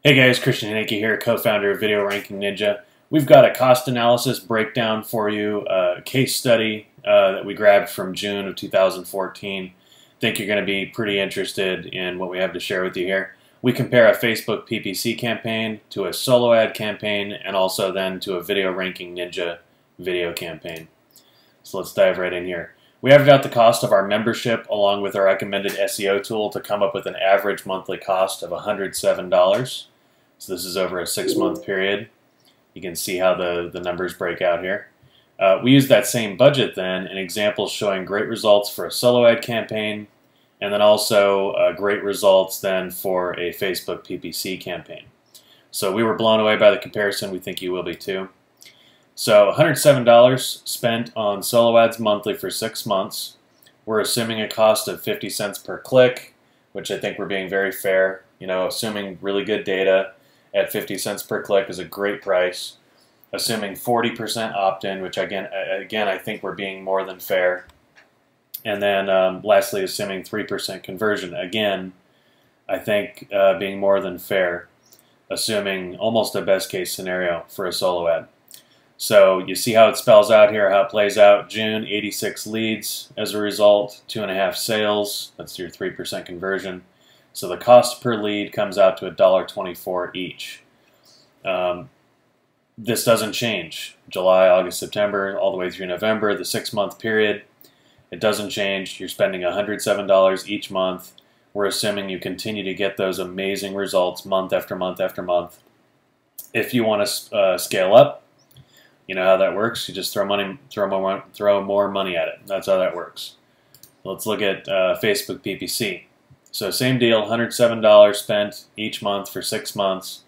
Hey guys, Christian Haneke here, co-founder of Video Ranking Ninja. We've got a cost analysis breakdown for you, a case study that we grabbed from June of 2014. I think you're going to be pretty interested in what we have to share with you here. We compare a Facebook PPC campaign to a solo ad campaign and also then to a Video Ranking Ninja video campaign. So let's dive right in here. We averaged out the cost of our membership along with our recommended SEO tool to come up with an average monthly cost of $107. So this is over a 6-month period. You can see how the numbers break out here. We use that same budget then in examples showing great results for a solo ad campaign and then also great results then for a Facebook PPC campaign. So we were blown away by the comparison. We think you will be too. So $107 spent on solo ads monthly for 6 months. We're assuming a cost of 50 cents per click, which I think we're being very fair. You know, assuming really good data at 50 cents per click is a great price. Assuming 40% opt-in, which again I think we're being more than fair. And then lastly, assuming 3% conversion. Again, I think being more than fair, assuming almost a best case scenario for a solo ad. So you see how it spells out here, how it plays out. June, 86 leads as a result, 2.5 sales. That's your 3% conversion. So the cost per lead comes out to $1.24 each. This doesn't change. July, August, September, all the way through November, the 6-month period. It doesn't change. You're spending $107 each month. We're assuming you continue to get those amazing results month after month after month. If you want to scale up, you know how that works. You just throw more money at it. That's how that works. Let's look at Facebook PPC. So same deal, $107 spent each month for 6 months.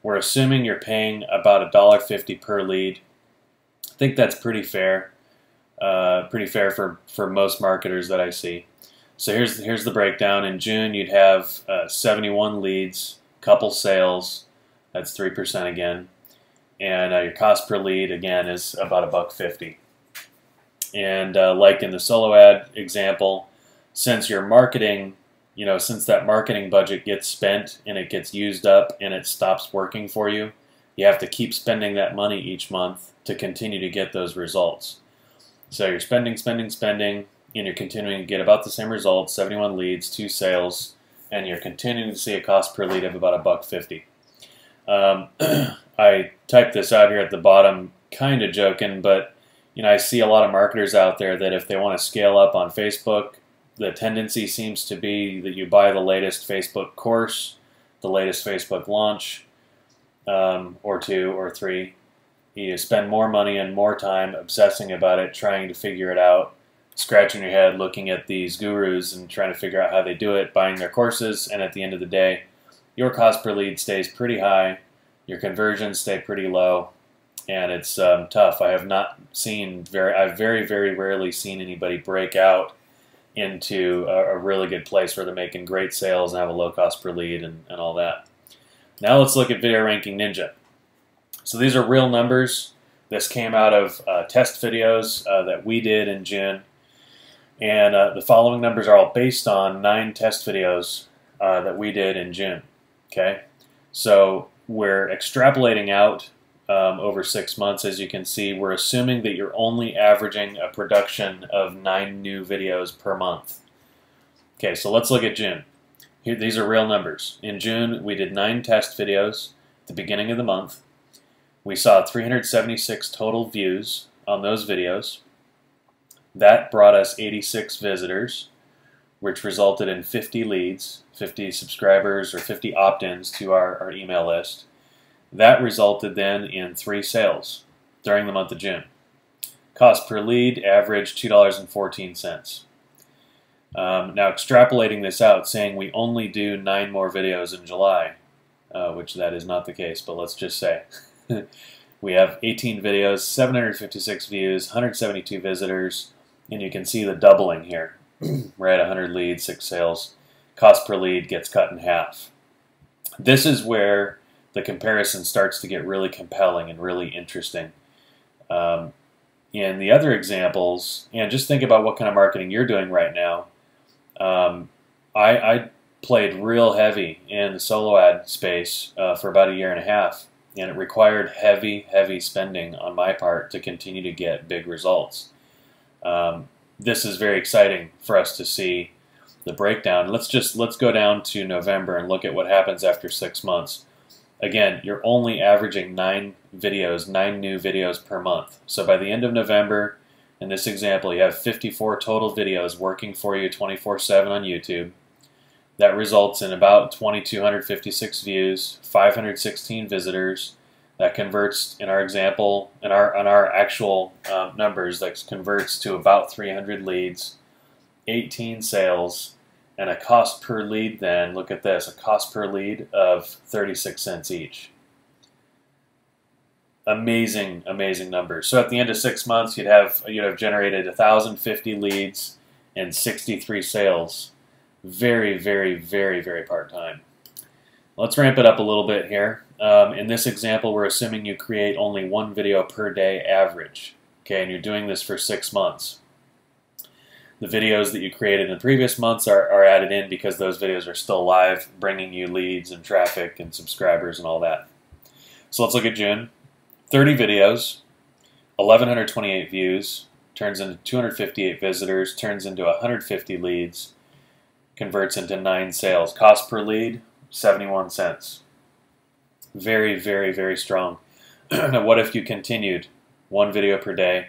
We're assuming you're paying about $1.50 per lead. I think that's pretty fair. Pretty fair for most marketers that I see. So here's the breakdown. In June, you'd have 71 leads, couple sales. That's 3% again. And your cost per lead, again, is about $1.50. And like in the solo ad example, since you're marketing, since that marketing budget gets spent and it gets used up and it stops working for you, you have to keep spending that money each month to continue to get those results. So you're spending, and you're continuing to get about the same results, 71 leads, 2 sales, and you're continuing to see a cost per lead of about $1.50. I typed this out here at the bottom, kind of joking, but I see a lot of marketers out there that if they want to scale up on Facebook, the tendency seems to be that you buy the latest Facebook course, the latest Facebook launch, or 2 or 3. You spend more money and more time obsessing about it, trying to figure it out, scratching your head, looking at these gurus and trying to figure out how they do it, buying their courses, and at the end of the day, your cost per lead stays pretty high, your conversions stay pretty low, and it's tough. I have not seen I've very, very rarely seen anybody break out into a really good place where they're making great sales and have a low cost per lead and all that. Now let's look at Video Ranking Ninja. So these are real numbers. This came out of test videos that we did in June. And the following numbers are all based on 9 test videos that we did in June. Okay, so we're extrapolating out over 6 months. As you can see, we're assuming that you're only averaging a production of 9 new videos per month. Okay, so let's look at June. Here, these are real numbers. In June, we did 9 test videos at the beginning of the month. We saw 376 total views on those videos. That brought us 86 visitors, which resulted in 50 leads, 50 subscribers or 50 opt-ins to our email list. That resulted then in 3 sales during the month of June. Cost per lead averaged $2.14. Now extrapolating this out, saying we only do 9 more videos in July, which that is not the case, but let's just say. We have 18 videos, 756 views, 172 visitors, and you can see the doubling here. We're at 100 leads, 6 sales. Cost per lead gets cut in half. This is where the comparison starts to get really compelling and really interesting. In the other examples, and just think about what kind of marketing you're doing right now. I played real heavy in the solo ad space for about a year and a half, and it required heavy spending on my part to continue to get big results. This is very exciting for us to see the breakdown. Let's go down to November and look at what happens after 6 months. Again, you're only averaging 9 new videos per month. So by the end of November, in this example, you have 54 total videos working for you 24/7 on YouTube. That results in about 2,256 views, 516 visitors. That converts, in our example, on our actual numbers, that converts to about 300 leads, 18 sales, and a cost per lead then, look at this, a cost per lead of 36 cents each. Amazing, amazing numbers. So at the end of 6 months, you'd have generated 1,050 leads and 63 sales. Very part-time. Let's ramp it up a little bit here. In this example, we're assuming you create only 1 video per day average. Okay, and you're doing this for 6 months. The videos that you created in the previous months are added in because those videos are still live, bringing you leads and traffic and subscribers and all that. So let's look at June. 30 videos, 1,128 views, turns into 258 visitors, turns into 150 leads, converts into 9 sales. Cost per lead, 71 cents. Very strong. Now, what if you continued 1 video per day?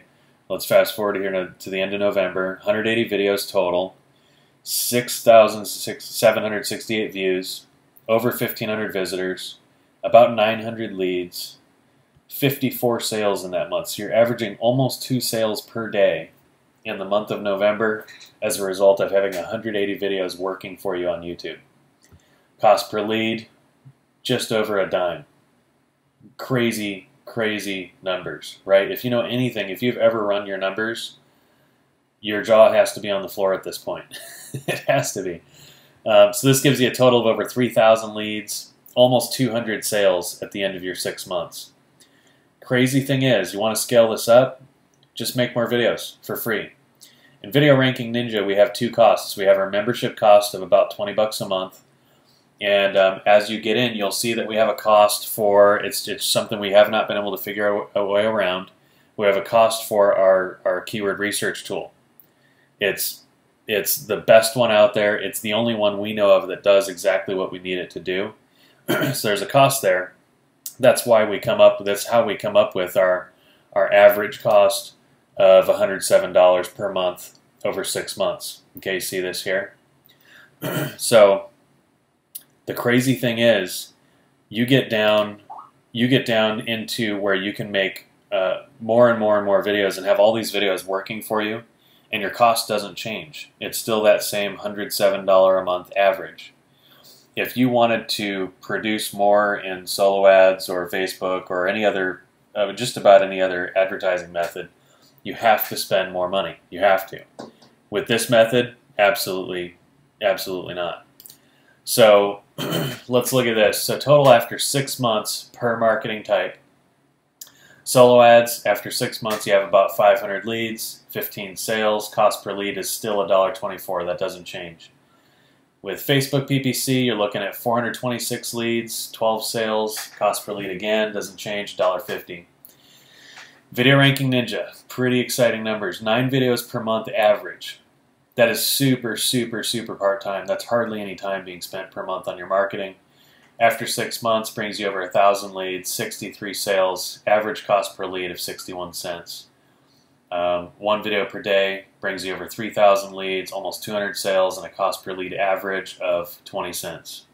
Let's fast forward here to the end of November. 180 videos total, 6,768 views, over 1,500 visitors, about 900 leads, 54 sales in that month. So you're averaging almost 2 sales per day in the month of November as a result of having 180 videos working for you on YouTube. Cost per lead, just over a dime. Crazy numbers, right? If you know anything, if you've ever run your numbers, your jaw has to be on the floor at this point. It has to be. So this gives you a total of over 3,000 leads, almost 200 sales at the end of your 6 months. Crazy thing is, you want to scale this up, just make more videos for free. In Video Ranking Ninja, we have 2 costs. We have our membership cost of about 20 bucks a month. And as you get in, you'll see that we have a cost for, it's something we have not been able to figure a way around. We have a cost for our keyword research tool. It's the best one out there. It's the only one we know of that does exactly what we need it to do. So there's a cost there. That's why we come up. That's how we come up with our average cost of $107 per month over 6 months. Okay, you see this here. So the crazy thing is, you get down into where you can make more and more videos and have all these videos working for you, and your cost doesn't change. It's still that same $107 a month average. If you wanted to produce more in solo ads or Facebook or any other, just about any other advertising method, you have to spend more money. You have to. With this method, absolutely not. So let's look at this. So total after 6 months per marketing type. Solo ads, after 6 months, you have about 500 leads, 15 sales. Cost per lead is still $1.24. That doesn't change. With Facebook PPC, you're looking at 426 leads, 12 sales. Cost per lead again doesn't change, $1.50. Video Ranking Ninja, pretty exciting numbers. 9 videos per month average. That is super part-time. That's hardly any time being spent per month on your marketing. After 6 months, brings you over 1,000 leads, 63 sales, average cost per lead of 61 cents. 1 video per day brings you over 3,000 leads, almost 200 sales, and a cost per lead average of 20 cents.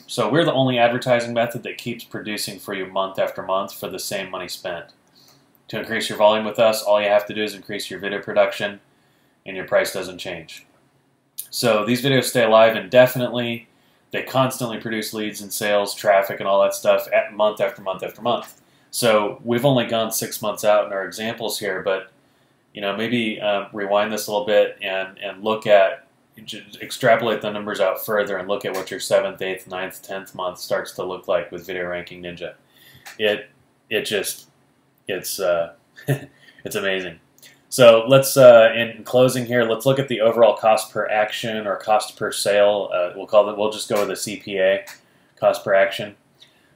So we're the only advertising method that keeps producing for you month after month for the same money spent. To increase your volume with us, all you have to do is increase your video production, and your price doesn't change. So these videos stay alive indefinitely. They constantly produce leads and sales, traffic, and all that stuff at month after month after month. So we've only gone 6 months out in our examples here, but maybe rewind this a little bit and look at, extrapolate the numbers out further and look at what your 7th, 8th, 9th, 10th month starts to look like with Video Ranking Ninja. It's it's amazing. So let's, in closing here, let's look at the overall cost per action or cost per sale. We'll just go with a CPA, cost per action.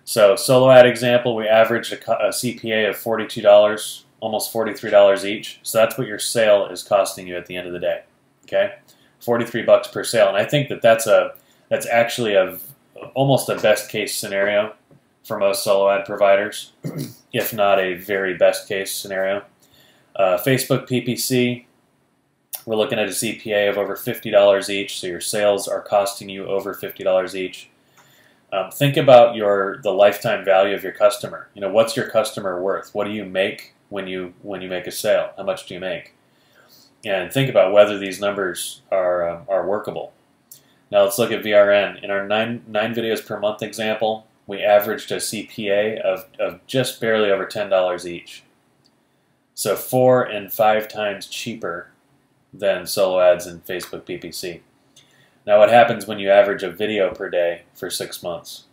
So solo ad example, we averaged a CPA of $42, almost $43 each. So that's what your sale is costing you at the end of the day. Okay, $43 per sale, and I think that's actually almost a best case scenario for most solo ad providers, if not a very best case scenario. Facebook PPC, we're looking at a CPA of over $50 each, so your sales are costing you over $50 each. Think about the lifetime value of your customer. You know, what's your customer worth? What do you make when you make a sale? How much do you make? And think about whether these numbers are workable. Now let's look at VRN. In our nine videos per month example, we averaged a CPA of just barely over $10 each. So 4 and 5 times cheaper than solo ads and Facebook PPC. Now what happens when you average a video per day for 6 months?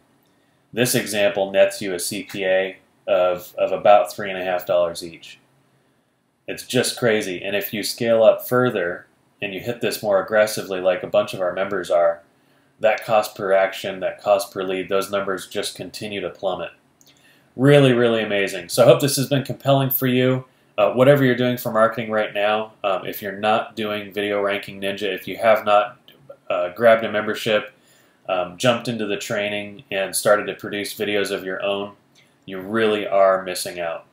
This example nets you a CPA of about $3.50 each. It's just crazy. And if you scale up further and you hit this more aggressively like a bunch of our members are, that cost per action, that cost per lead, those numbers just continue to plummet. Really, really amazing. So I hope this has been compelling for you. Whatever you're doing for marketing right now, if you're not doing Video Ranking Ninja, if you have not grabbed a membership, jumped into the training, and started to produce videos of your own, you really are missing out.